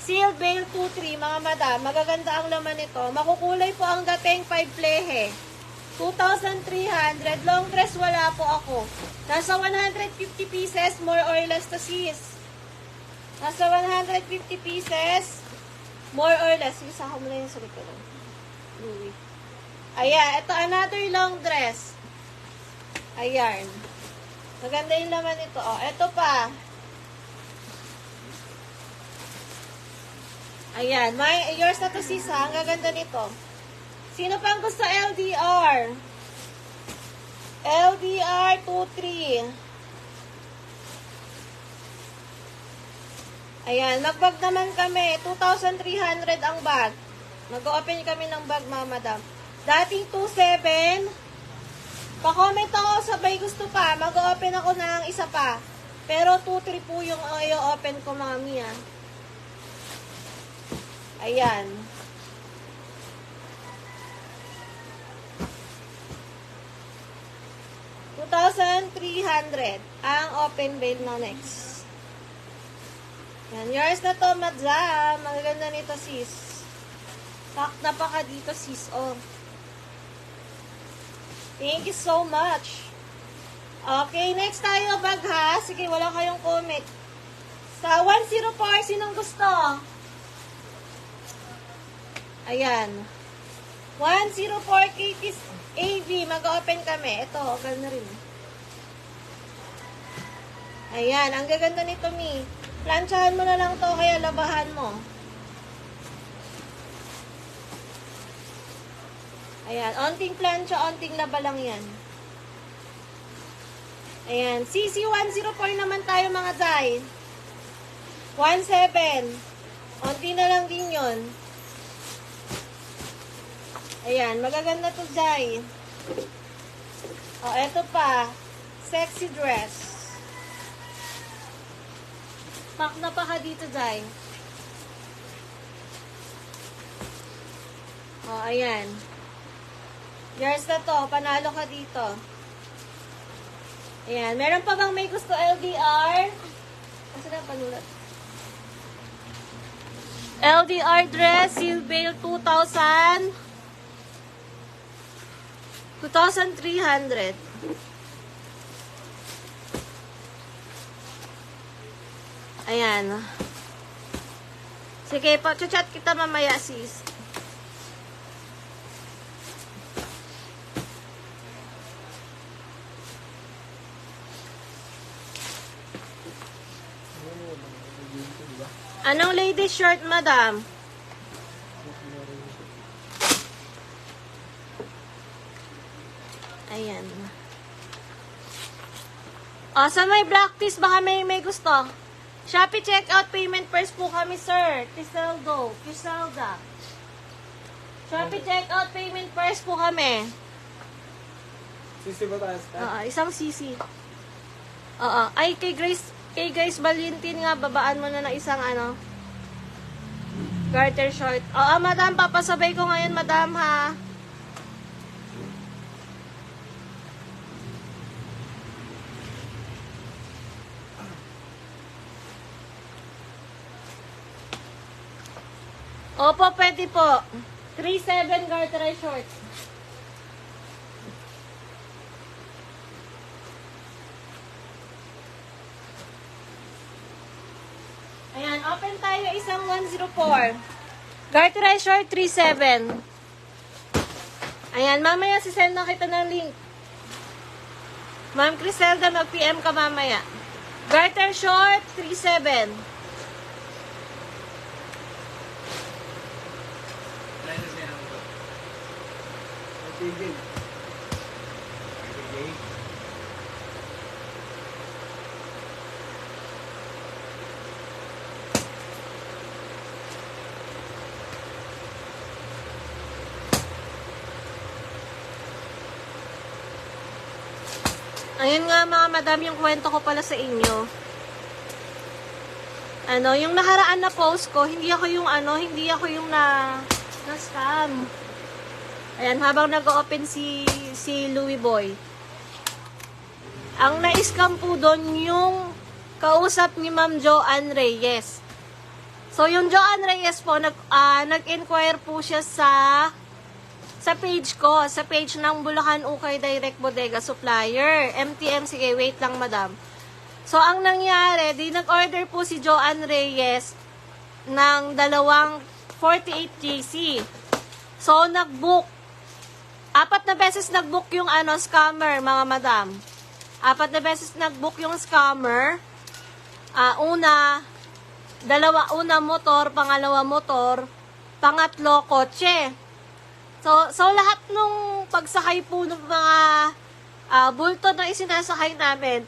Sealed Veil 2-3, mga madam. Magaganda ang laman nito. Makukulay po ang dating 5 plehe. 2,300. Long dress wala po ako. Nasa 150 pieces, more or less to sis. Nasa 150 pieces, more or less. Isa ko muna yung sa likod. Ayan, ito another long dress. Ayan. Maganda yung laman nito. Oh, ito pa. Ayan, yours na to sis ha. Ang gaganda nito. Sino pang gusto LDR? LDR 2-3. Ayan, nagbag naman kami. 2,300 ang bag. Mag-open kami ng bag, mga madam. Dating 2,700. Pa-comment ako sabay gusto pa. Mag-open ako ng isa pa. Pero 2-3 po yung i-open ko, mga miya. Ayan. $2,300 ang open veil na next. Yan. Yours na to, madam. Magaganda nito, sis. Pack na pa ka dito, sis. Oh. Thank you so much. Okay, next tayo, bag ha. Sige, wala kayong comment. Sa 104, sinong gusto? Ayan. 104 KT's AV. Mag-open kami. Ito, ganda rin. Ayan. Ang gaganda nito, Mi. Planchahan mo na lang to, kaya labahan mo. Ayan. Onting plancha, onting laba lang yan. Ayan. CC 104 naman tayo, mga Zay. 17. Onti na lang din yun. Ayan, magaganda to, Jai. O, eto pa. Sexy dress. Pack na pa ka dito, Jai. O, ayan. Yours na to. Panalo ka dito. Ayan. Meron pa bang may gusto LDR? Kasi na panulat. LDR dress, Sealed Veil 2,300. Ayan. Sige, pa-chat kita mamaya, sis. Anong ladies shirt, madam? Ayan. O, sa may black tees, baka may gusto. Shopee checkout payment first po kami, sir. Criselda. Shopee checkout payment first po kami. Sisi ba tayo? Isang CC. Ay, kay Grace Valentin nga, babaan mo na ng isang garter short. Madam, papasabay ko ngayon, madam, ha. Opo, pwede po. 3,700 garter short. Ayan, open tayo isang 104. Garter short 3,700. Ayan, mamaya sisend na kita ng link. Ma'am Criselda, mag-PM ka mamaya. Garter short 3,700. Ayun nga, mga madam, yung kwento ko pala sa inyo. Yung nakaraan na post ko, hindi ako yung na-scam. Ayan, habang nag-open si Louie Boy. Ang na-scam po doon yung kausap ni Ma'am Joanne Reyes. So, yung Joanne Reyes po, nag-inquire po siya sa page ko, sa page ng Bulacan Ukay Direct Bodega Supplier. MTM, sige, wait lang, madam. So, ang nangyari, nag-order po si Joanne Reyes ng dalawang 48 JC. So, nag-book. 4 na beses nag-book yung scammer, mga madam. 4 na beses nag-book yung scammer. Una motor, pangalawa motor, pangatlo kotse. So lahat nung pagsakay po ng mga bulto na isinasakay namin,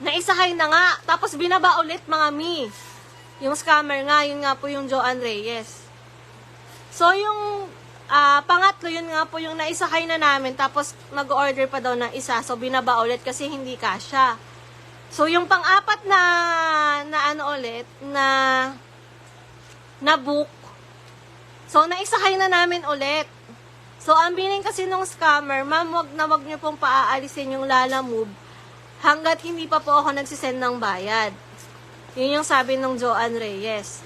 naisakay na nga. Tapos binaba ulit, mga mi. Yung scammer nga, yun nga po yung Joanne Reyes. So yung pangatlo, yun nga po yung naisakay na namin. Tapos mag-order pa daw ng isa. So binaba ulit kasi hindi kasya. So yung pang-apat na book, so naisakay na namin ulit. So ang biling kasi nung scammer, ma'am, wag niyo pong paaalisin yung Lalamove hanggat hindi pa po ako nagsisend ng bayad. Yun yung sabi nung Joanne Reyes.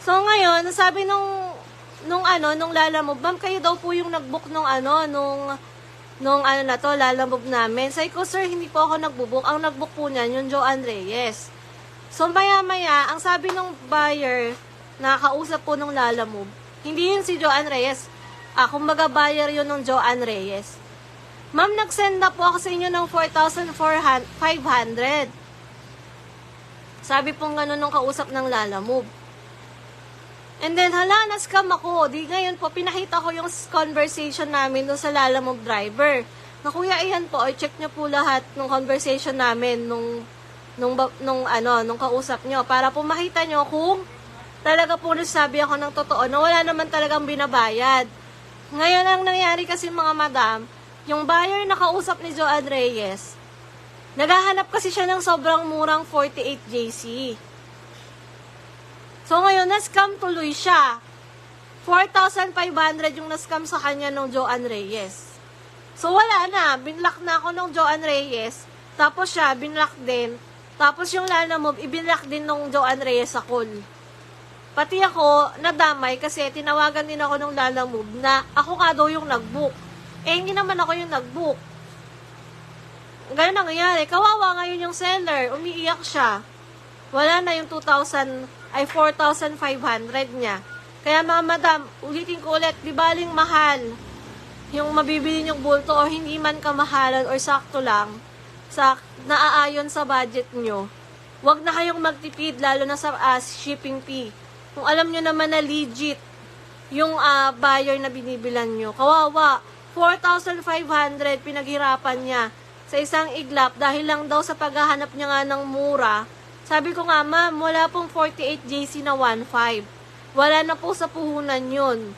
So ngayon, sabi nung Lalamove, ma'am, kayo daw po yung nag-book nung Lalamove namin. Sabi ko, sir, hindi po ako nagbo-book. Ang nag-book po niyan, yung Joanne Reyes. So maya-maya, ang sabi nung buyer na kausap po nung Lalamove, hindi yun si Joanne Reyes. Kumbaga buyer yun nung Joanne Reyes. Ma'am, nag-send na po ako sa inyo ng 4,500. Sabi pong gano'n nung kausap ng Lalamove. And then, na-scam ako. Di ngayon po, pinakita ko yung conversation namin dun sa Lalamove driver. Na kuya, iyan po, check nyo po lahat ng conversation namin nung kausap nyo. Para po makita nyo kung talaga po nasabi ako ng totoo na wala naman talagang binabayad. Ngayon ang nangyari kasi, mga madam, yung buyer na kausap ni Joanne Reyes, naghahanap kasi siya ng sobrang murang 48 JC. So ngayon, na-scam tuloy siya. 4,500 yung na-scam sa kanya ng Joanne Reyes. So wala na, binlock na ako ng Joanne Reyes, tapos siya, binlock din. Tapos yung Lalamove, ibinlock din ng Joanne Reyes sa call. Pati ako, nadamay kasi tinawagan din ako ng Lalamove na ako nga daw yung nag-book. Hindi naman ako yung nag-book. Ganun nangyayari. Kawawa ngayon yung seller, umiiyak siya. Wala na yung 4,500 niya. Kaya mga madam, ulitin ko ulit, di baling mahal yung mabibili nyong bulto o hindi man kamahalan or sakto lang, naaayon sa budget nyo. Huwag na kayong magtipid, lalo na sa shipping fee. Kung alam nyo naman na legit yung buyer na binibilan nyo. Kawawa, 4,500 pinaghirapan niya sa isang iglap dahil lang daw sa paghahanap niya nga ng mura. Sabi ko nga, ma'am, wala pong 48 JC na 1.5. Wala na po sa puhunan yun.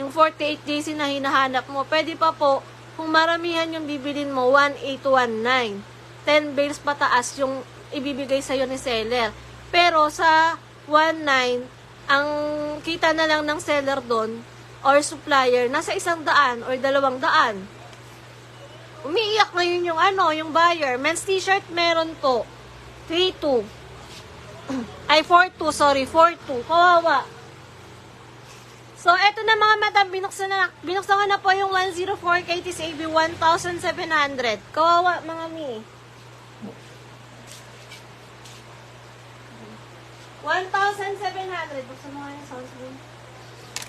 Yung 48 JC na hinahanap mo, pwede pa po, kung maramihan yung bibilin mo, 1.819. 10 bales pataas yung ibibigay sa'yo ni seller. Pero sa 1.9, ang kita na lang ng seller doon, or supplier, nasa 100 or 200. Umiiyak ngayon yung buyer. Men's t-shirt meron po. 3.2. Ay, 4.2, sorry, 4.2. Kawawa. So, eto na mga madam, binuksan ko na po yung 104 KTS AB 1,700. Kawawa, mga mi. 1,700. Buksan mo nga yung sound screen.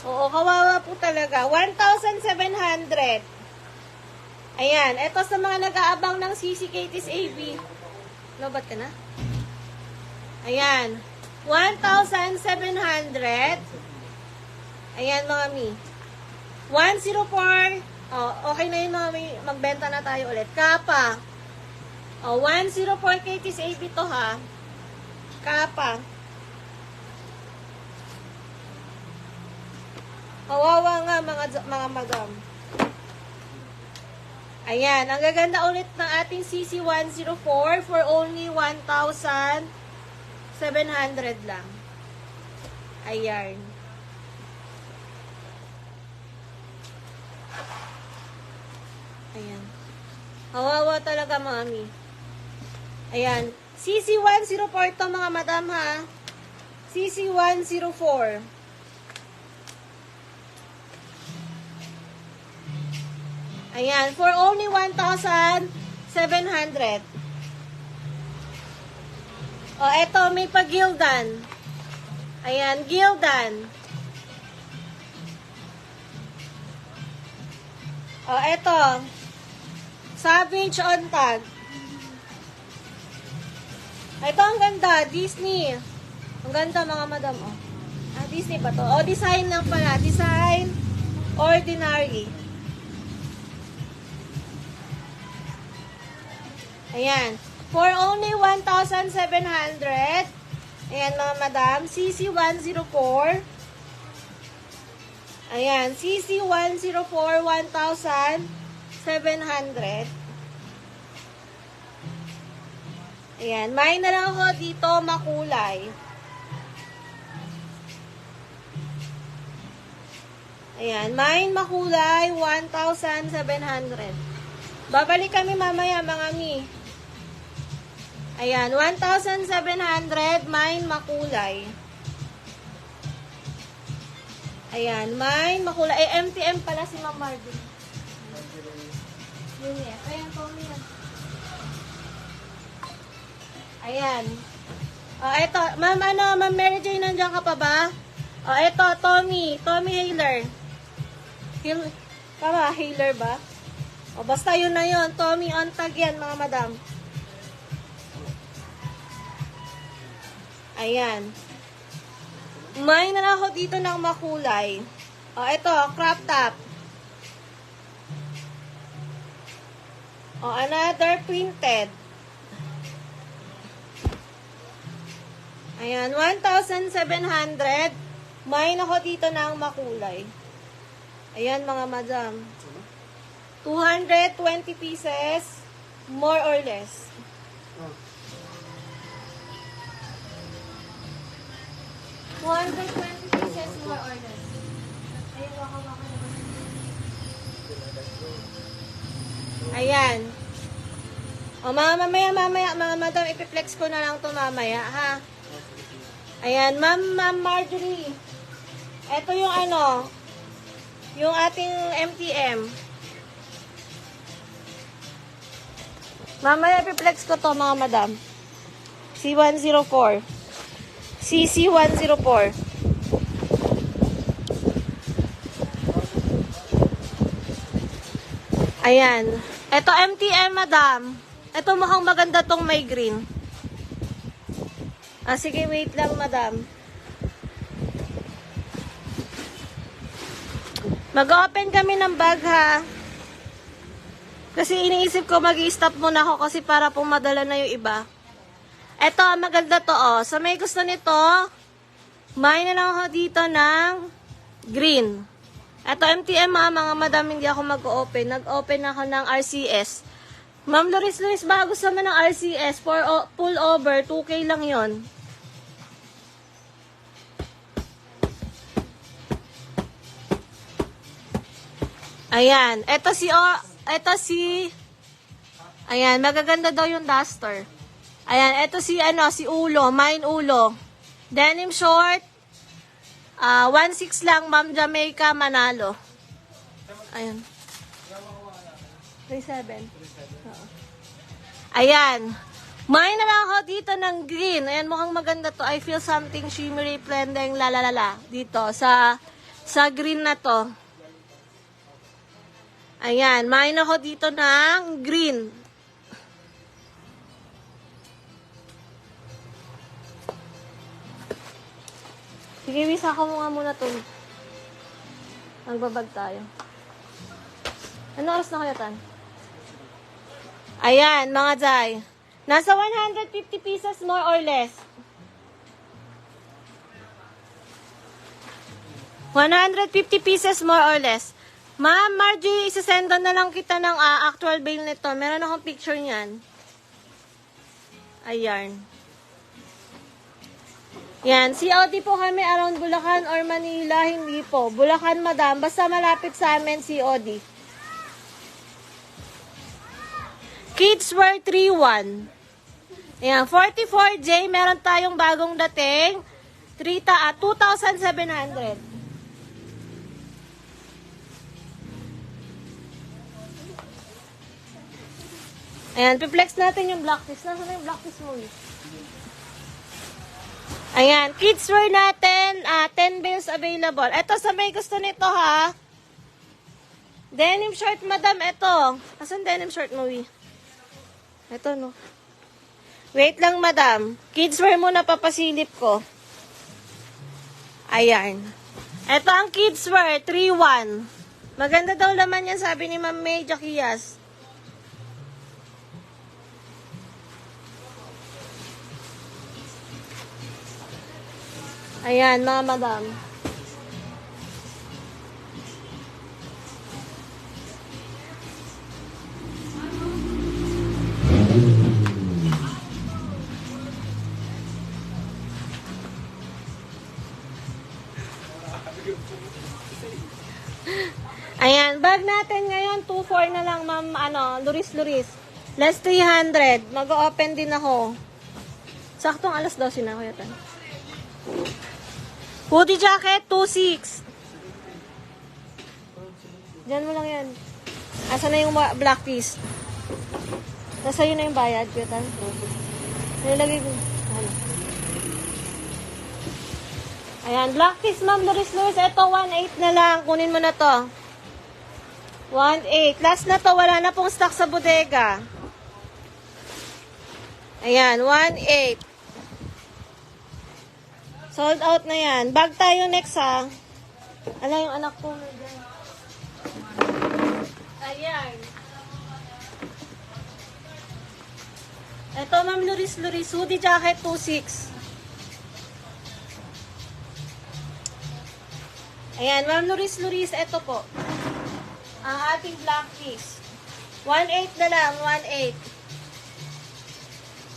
Oo, kawawa po talaga. 1,700. Ayan, eto sa mga nag-aabang ng CCKTS AB. Lobat ka na? Ayan. 1,700. Ayan, mga mi. 104. Oh, okay na yun, mga mi. Magbenta na tayo ulit. Kapa. Oh, 104 KTS AB to, ha. Kapa. Kawawa nga, mga madam. Ayan, ang gaganda ulit ng ating CC104 for only 1,700 lang. Ayan. Ayan. Kawawa talaga, mami. Ayan. CC104 to mga madam ha. CC104. Ayan, for only 1,700. O, eto, may pag-gildan. Ayan, gildan. O, eto. Savage on tag. Ito ang ganda, Disney. Ang ganda mga madam, oh. Ah, Disney pa to. O, design lang pala. Design, ordinary. Ayan. For only 1,700. Ayan mga madam. CC104. Ayan. CC104, 1,700. Ayan. May na lang ako dito makulay. Ayan. May makulay, 1,700. Babalik kami mamaya mga mi. Ayan, 1,700, mine makulay. Ayan, mine makulay. Eh, MTM pala si Ma'am Marvin. Yun eh. Ayan, Tommy yan. Ayan. O, eto. Ma'am, Ma'am Mary Jane, nandiyan ka pa ba? O, eto, Tommy. Tommy Haler. Tama, Haler ba? O, basta yun na yun. Tommy on tag yan, mga madam. Ayan. May na ako dito ng makulay. O, ito, crop top. O, another printed. Ayan, 1,700. May na ako dito ng makulay. Ayan, mga madam. 220 pieces, more or less. Oh. 120 pieces more or less. Ayun, waka. Ayan. O, mamaya, mga madam, ipiplex ko na lang ito mamaya, ha? Ayan, Ma'am Marjorie. Ito yung ano, yung ating MTM. Mamaya, ipiplex ko to mga madam. C104. CC104. Ayan. Ito MTM, madam. Ito mukhang maganda tong may green. Ah, sige, wait lang, madam. Mag-open kami ng bag, ha? Kasi iniisip ko mag-i-stop muna ako kasi para pong madala na yung iba. Eto, maganda to, oh. So, may gusto nito, may na lang ako dito ng green. Eto, MTM, mga madam, hindi ako mag-open. Nag-open ako ng RCS. Ma'am Loris, baka gusto mo ng RCS for pull over, 2K lang yon. Ayan. Eto si, ayan, magaganda daw yung duster. Ayan, eto si Ulo, mine Ulo. Denim short, 1.6 lang, Ma'am Jamaica, Manalo. Ayan. 3.7. Ayan. Mine na lang ako dito ng green. Ayan, mukhang maganda to. I feel something shimmery, blending, lalalala. Dito, sa green na to. Ayan, mine ako dito ng green. Sige, wisa ko muna ito. Magbabag tayo. Ano oras na kaya, Tan? Ayan, mga Jai. Nasa 150 pieces more or less. 150 pieces more or less. Ma'am Margie, isasendan na lang kita ng actual bail nito. Meron akong picture niyan. Ayan. Yan, COD po kami around Bulacan or Manila, hindi po. Bulacan, madam. Basta malapit sa amin, COD. Kids wear 3-1. Ayan, 44J, meron tayong bagong dating. 2,700. Ayan, piplex natin yung black piece. Nasaan na yung black piece mo? Ayan, kids wear natin, 10 bills available. Ito sa may gusto nito ha. Denim short, madam, ito. Asan denim short mo, Ito, no. Wait lang, madam. Kids wear muna, papasilip ko. Ayan. Ito ang kids wear, 3-1. Maganda daw laman yan, sabi ni Ma'am May Jaquias. Ayan, mga madam. Ayan, bag natin ngayon, 2-4 na lang, ma'am, luris-luris. Less 300. Mag-open din ako. Saktong alas 12 na ako yata. Hoodie jacket, 2.6. Diyan mo lang yan. Asa na yung black piece? Nasa yun na yung bayad, kuya. Nilagay ko. Ayan, black piece, ma'am, luris-luris. Ito, 1.8 na lang. Kunin mo na to. 1.8. Last na to, wala na pong stock sa bodega. Ayan, 1.8. Sold out na yan. Bag tayo next, ha. Ala yung anak ko. Ayan. Ito, ma'am, luris-luris. Hoodie jacket, 2.6. Ayan, ma'am, luris-luris. Ito po. Ang ating black piece. 1.8 na lang, 1.8.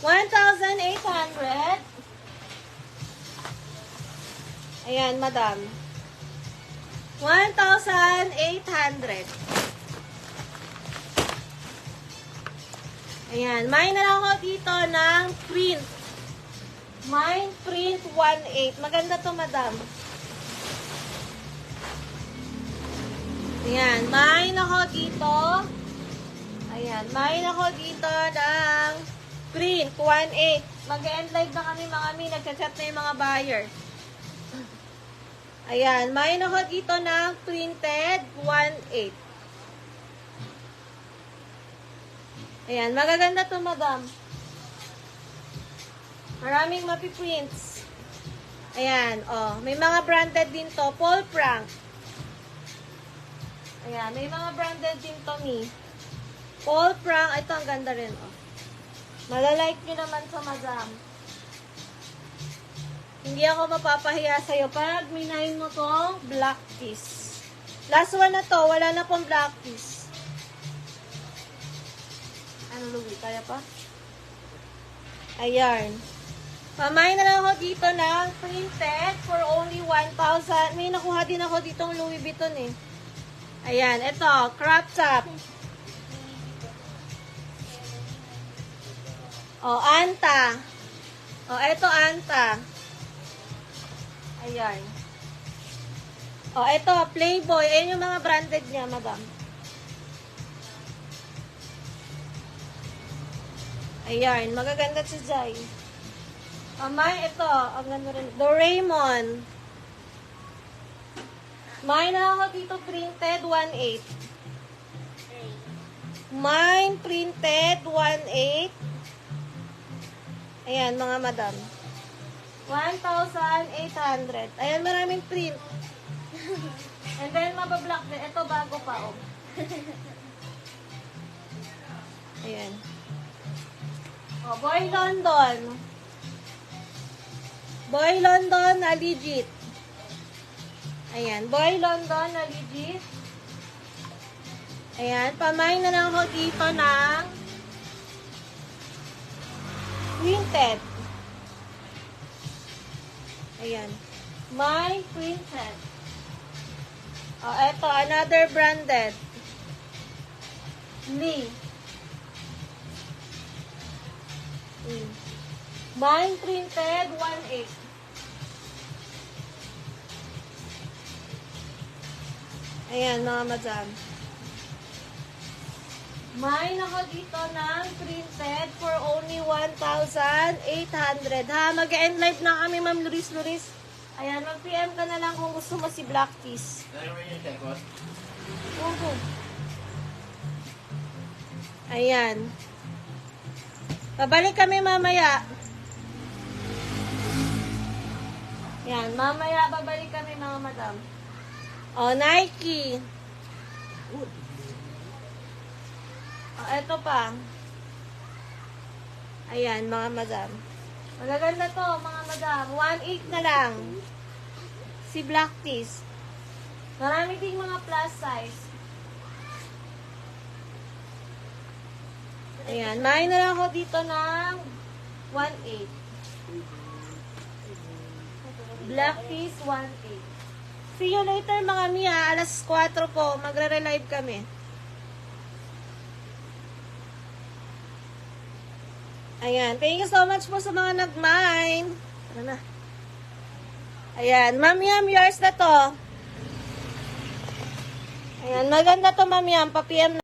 1,800. Ayan, madam. 1,800. Ayan, may na lang ako dito ng print. Mine print 1.8. Maganda to, madam. Ayan, may na ako dito. Ayan, may na ako dito ng print 1.8. Mag-end live na kami, mga mi. Nagchat-chat na yung mga buyer. Ayan, may na ako dito ng printed 1.8. Ayan, magaganda to, madam. Maraming mapiprints. Ayan, oh. May mga branded din to. Paul Frank. Ayan, may mga branded din to, mi. Paul Frank. Ito, ang ganda rin, oh. Malalike nyo naman sa madam. Hindi ako mapapahiya sa'yo pag minahin mo tong black piece. Last one na to. Wala na pong black piece. Ano, Louie? Kaya pa? Ayan. Pamain na lang ako dito ng printed for only 1,000. May nakuha din ako ditong Louis Vuitton eh. Ayan. Ito. Crop top. O, Anta. O, ito Anta. Ayan. O, ito, Playboy. Ayan yung mga branded niya, madam. Ayan, magaganda si Jai. May ito, ang ganda rin. Doraemon. May na ako dito printed 1.8. Mine printed 1.8. Ayan, mga madam. 1,800. Ayan, maraming print. And then, mabablock din. Ito, bago pa, oh. Ayan. Oh, Boy London. Boy London na legit. Ayan, Boy London na legit. Ayan, pamain na lang ako dito ng printed. Ayan. My printed. Oh, eto, another branded. Lee. Mine printed, 1.8. Ayan, mga madam. Mine ako dito ng printed for only 1,800. Ha, mag-end live na kami, Ma'am Luris. Ayan, mag-PM ka na lang kung gusto mo si Black Tees. Oo. Ayan. Pabalik kami mamaya. Ayan, mamaya babalik kami mga madam. O, Nike. O, eto pa. Ayan, mga madam. Magaganda to, mga madam. 1.8 na lang. Si Black Tees. Marami ding mga plus size. Ayan, main na lang ako dito ng 1.8. Black Tees, 1.8. See you later mga Mia. Alas 4 po. Magre-relive kami. Ayan. Thank you so much po sa mga nag-mine. Tara na. Ayan. Ma'am Yam, yours na to. Ayan. Maganda to, Ma'am Yam. Pa-PM na.